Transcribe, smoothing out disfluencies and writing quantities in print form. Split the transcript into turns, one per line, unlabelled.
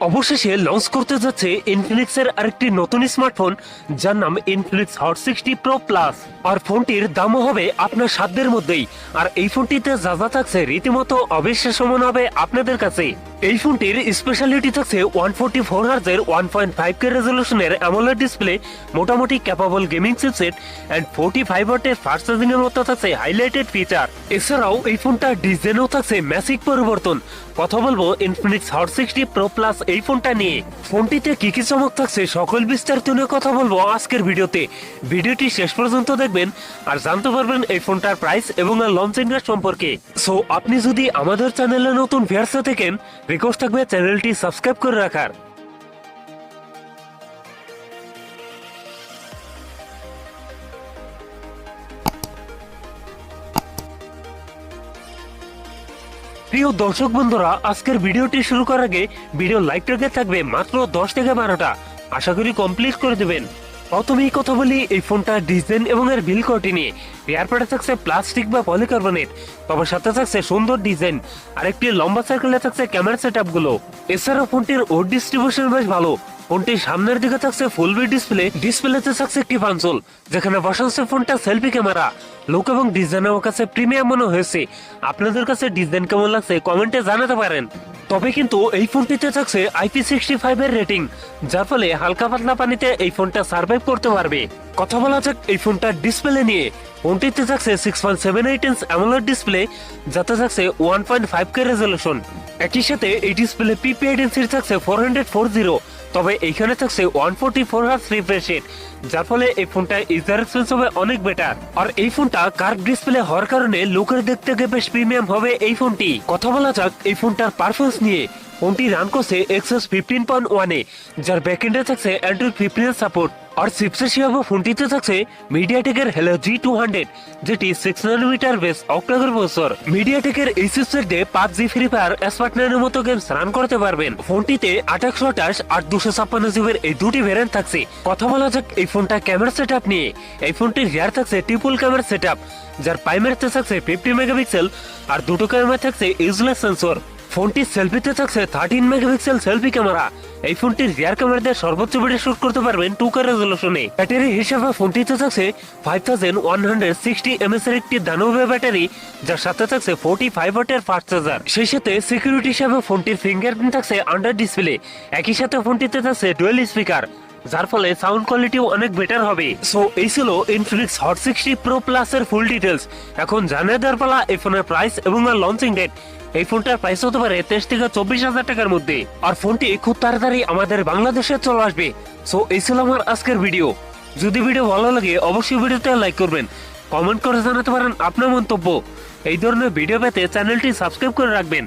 অবশেষে লঞ্চ করতে যাচ্ছে ইনফিনিক্সের আরেকটি নতুন স্মার্টফোন, যার নাম ইনফিনিক্স হট 60 প্রো প্লাস। আর ফোনটির দামও হবে আপনার সাধ্যের মধ্যেই। আর এই ফোনটিতে যা যা থাকছে রীতিমতো অবিশ্বাস্য মনে হবে আপনাদের কাছে। এই ফোনটির স্পেশালিটি থাকছে 144 হার্জের 1.5K রেজলিউশনের অ্যামোলেড ডিসপ্লে, মোটামুটি ক্যাপাবল গেমিং চিপসেট এন্ড 45 ওয়াটের ফাস্ট চার্জিং এর মতো থাকছে হাইলাইটেড ফিচার। এছাড়াও এই ফোনটা ডিজাইনেও থাকছে ম্যাসিভ পরিবর্তন। কথা বলবো ইনফিনিক্স হট 60 প্রো প্লাস এই ফোনটা নিয়ে। ফোনটিতে কি কি চমক থাকছে সকল বিস্তারিত নিয়ে কথা বলবো আজকের ভিডিওতে। ভিডিওটি শেষ পর্যন্ত দেখবেন আর জানতে পারবেন এই ফোনটার প্রাইস এবং লঞ্চিং ডেট সম্পর্কে। সো আপনি যদি আমাদের চ্যানেলে নতুন ভিউয়ার্স থাকেন, রিকোয়েস্ট থাকবে চ্যানেলটি সাবস্ক্রাইব করে রাখার। প্রিয় দর্শক বন্ধুরা, আজকের ভিডিওটি শুরু করার আগে ভিডিও লাইক টার্গেট থাকবে মাত্র 10 থেকে 12টা। আশা করি কমপ্লিট করে দেবেন। প্রথমেই কথা বলি এই ফোনটার ডিজাইন এবং এর বিল কোয়ালিটি নিয়ে। রিয়ার প্যাডে থাকছে প্লাস্টিক বা পলিকার্বনেট, তবে সাথে থাকছে সুন্দর ডিজাইন আর একটি লম্বা সার্কেলে থাকছে ক্যামেরা সেটআপ গুলো। এছাড়া ফোনটির ওড ডিস্ট্রিবিউশন বেশ ভালো। ফোনটির সামনের দিকে থাকছে ফুল ভিউ ডিসপ্লেতে থাকছে একটি কনসোল, যেখানে বসাচ্ছে ফোনটা সেলফি ক্যামেরা। লুক এবং ডিজাইন আমার কাছে প্রিমিয়াম মনে হয়েছে। আপনাদের কাছে ডিজাইন কেমন লাগছে কমেন্টে জানাতে পারেন। তবে কিন্তু এই ফোনটিতে থাকছে IP65 এর রেটিং, যার ফলে হালকা পাতলা পানিতে এই ফোনটা সার্ভাইভ করতে পারবে। কথা বলা যাক এই ফোনটার ডিসপ্লে নিয়ে। ফোনটিতে থাকছে 6.78 ইঞ্চ অ্যামোলেড ডিসপ্লে, যাতে থাকছে 1.5K রেজলিউশন। একই সাথে এই ডিসপ্লে পিপিআই ডেনসিটি থাকছে 440, তবে এইখানে থাকছে 144 হার্জ রিফ্রেশ রেট, যার ফলে এই ফোনটা ইউজার এক্সপিরিয়েন্স হবে অনেক বেটার। আর এই ফোনটা কার্ভ ডিসপ্লে হওয়ার কারণে লুকের দেখতে বেশ প্রিমিয়াম হবে এই ফোনটি। কথা বলা যাক এই ফোনটার পারফরমেন্স নিয়ে। ফোনটি রান করছে Exynos 15.1 এ, যার ব্যাকএন্ডে থাকছে Android 15 এর সাপোর্ট। আর চিপসেট হিসেবে ফোনটিতে থাকছে মিডিয়াটেকের Helio G200, যেটি 6 ন্যানোমিটার বেস অক্টাকোর প্রসেসর। মিডিয়াটেকের এই চিপসেট দিয়ে PUBG, ফ্রি ফায়ার, স্পার্টনারের মতো গেমস রান করতে পারবেন। ফোনটিতে 2828 আর 256GB এই দুটি ভেরিয়েন্ট থাকছে। কথা বলা যাক এই ফোনটা ক্যামেরা সেটআপ নিয়ে। এই ফোনটির রিয়ার থাকছে ট্রিপল ক্যামেরা সেটআপ, যার প্রাইমারিতে থাকছে 50 মেগাপিক্সেল আর দুটো ক্যামেরা থাকছে এজলেস সেন্সর। ফোনটির সেলফিতে থাকছে 13 মেগাপিক্সেল সেলফি ক্যামেরা। এই ফোনটির রিয়ার ক্যামেরা দিয়ে সর্বোচ্চ ভিডিও শুট করতে পারবেন 2K রেজলিউশনে। ব্যাটারি হিসেবে ফোনটিতে থাকছে 5160 mAh এর একটি দানবীয় ব্যাটারি, যার সাথে থাকছে 45 ওয়াটের ফাস্ট চার্জার। সেই সাথে সিকিউরিটি হিসেবে ফোনটির ফিঙ্গারপ্রিন্ট থাকছে আন্ডার ডিসপ্লে। একই সাথে ফোনটিতে থাকছে ডুয়াল স্পিকার, যার ফলে সাউন্ড কোয়ালিটিও অনেক বেটার হবে। সো এই ছিল ইনফিনিক্স হট 60 প্রো প্লাস এর ফুল ডিটেলস। এখন জানিয়ে দেওয়ার পালা এই ফোনের প্রাইস এবং লঞ্চিং ডেট। এই ফোনটার প্রাইস হতে পারে 23 থেকে 24,000 টাকার মধ্যে। আর ফোনটি খুব তাড়াতাড়ি আমাদের বাংলাদেশে চলে আসবে। সো এই ছিল আমার আজকের ভিডিও। যদি ভিডিও ভালো লাগে অবশ্যই ভিডিওতে লাইক করবেন, কমেন্ট করে জানাতে পারেন আপনার মন্তব্য। এই ধরনের ভিডিও পেতে চ্যানেলটি সাবস্ক্রাইব করে রাখবেন।